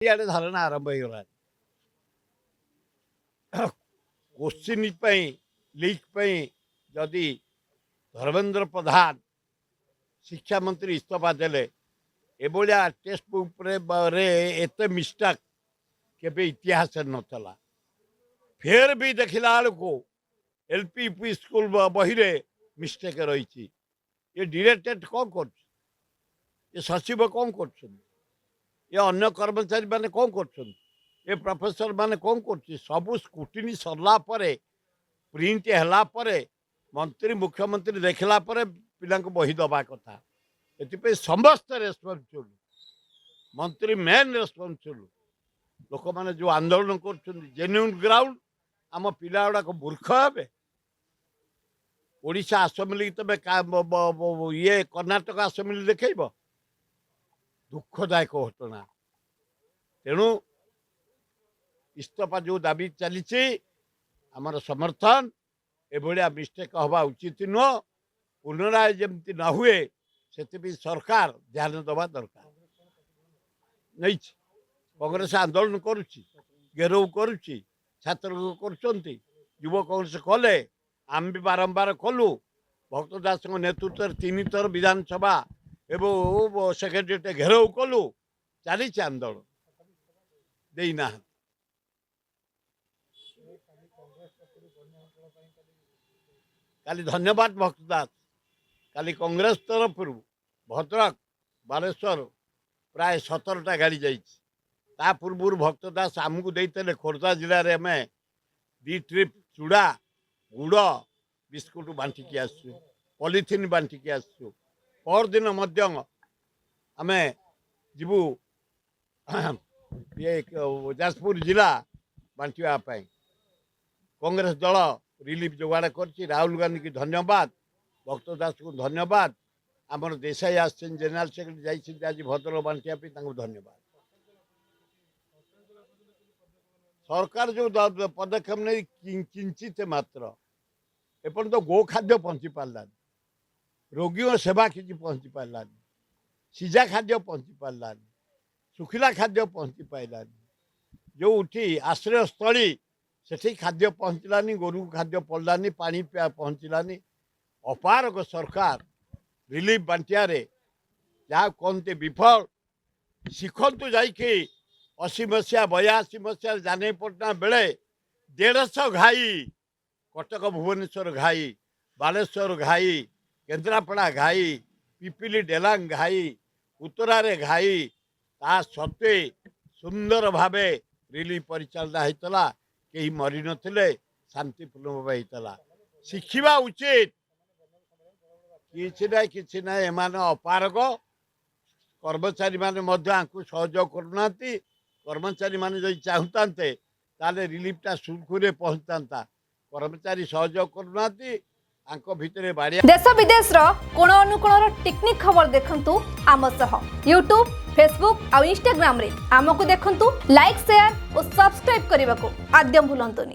इे धारणा आरंभ होगा क्वेश्चन लिक जदि धर्मेंद्र प्रधान शिक्षा मंत्री इस्तीफा देले एभलिया टेक्स्ट बुक एत मिस्टेक केबे इतिहास नथला फिर भी देखला को एलपी यूपी स्कूल बही रे मिस्टेक रही ये डायरेक्टरेट कौन कर सचिव कौन कर अन्य कर्मचारी माने कौन कर प्रोफेसर माने कौन कर सबू स्क्रूटिनी सरला प्रिंट है मंत्री मुख्यमंत्री देखला पिला बही दबा कथा ये समस्त रेस्पॉन्सिबल मंत्री मेन रेस्पॉन्सिबल लोक मैंने जो आंदोलन कर जेन्युइन ग्राउंड आम पिला गुड़ाक मूर्ख हे ओडिशा आसेम्बली तबे ये कर्णाटक आसेम्बली देखब दुखदायक घटना तेणु इस्तीफा जो दाबी चली आमर समर्थन एभलिया मिस्टेक हवा उचित नुह पुनराय जमती न हुए से सरकार ध्यान दबा दरकार नहीं कांग्रेस आंदोलन करुच्ची घेराव करुच्ची छात्र युव कांग्रेस कले आम भी बारंबार कलु भक्त दास नेतृत्व 3 थर विधानसभा एवं सेक्रेटेरिएट घेराव कलु चली आंदोलन देना काली धन्यवाद भक्त दास काली कांग्रेस तरफ भद्रक बालेश्वर प्राय 17टा गाड़ी जा पूर्व भक्त दास आमको देते खोर्धा जिले में आम 2 ट्रिप चूड़ा गुड़ बिस्कुट बांटिकी आसु पॉलिथिन बांटिकी आसु पर दिन आम जीवु ये जाजपुर जिला बांटापी कांग्रेस दल रिलीफ जोगाड़ कर राहुल गांधी की धन्यवाद भक्त दास को धन्यवाद आमर देसाई आसन जनरल सेक्रेटरी जाइए भद्रक बांटापी धन्यवाद सरकार जो पदक्षेप नहीं किंचित मात्र एपर्त तो गो खाद्य पहुँची पार्लानी रोगी सेवा किसी पहुँची पार्लानी सीझा खाद्य पहुँची पार्लानी सुखिला खाद्य पहुँची पार्लानी जो उठी आश्रयस्थली से खाद्य पहुँचलानी गोरु खाद्य पड़लानी पानी पहुँचलानी अपारक सरकार रिलीफ बांटियारे जहाँ कहते विफल शिखतु जाइए 80 मसीहा 82 मसीहा जाने पटना बेले 150 घाई कटक भुवनेश्वर घाई बालेश्वर घाई केन्द्रापड़ा घाई पिपिली डेलांग घाई उत्तरारे घाई ता सत्वे सुंदर भावे रिलीफ परिचालना होता कहीं मरी नथिले शांतिपूर्ण भाव होता शिखा उचित किसी ना एमान अपारक कर्मचारी माने सहयोग करना कर्मचारी माने जो चाहते ताले रिलीफटा सुरखुरे पहुंचता कर्मचारी सहयोग करना भितर बाड़िया देश विदेश कोण अनुकोण टेक्निक खबर देखंतु आम सह यूट्यूब फेसबुक और इंस्टाग्राम रे आमको देखंतु लाइक शेयर और सब्सक्राइब करने को आद्यम भूलंतुनी।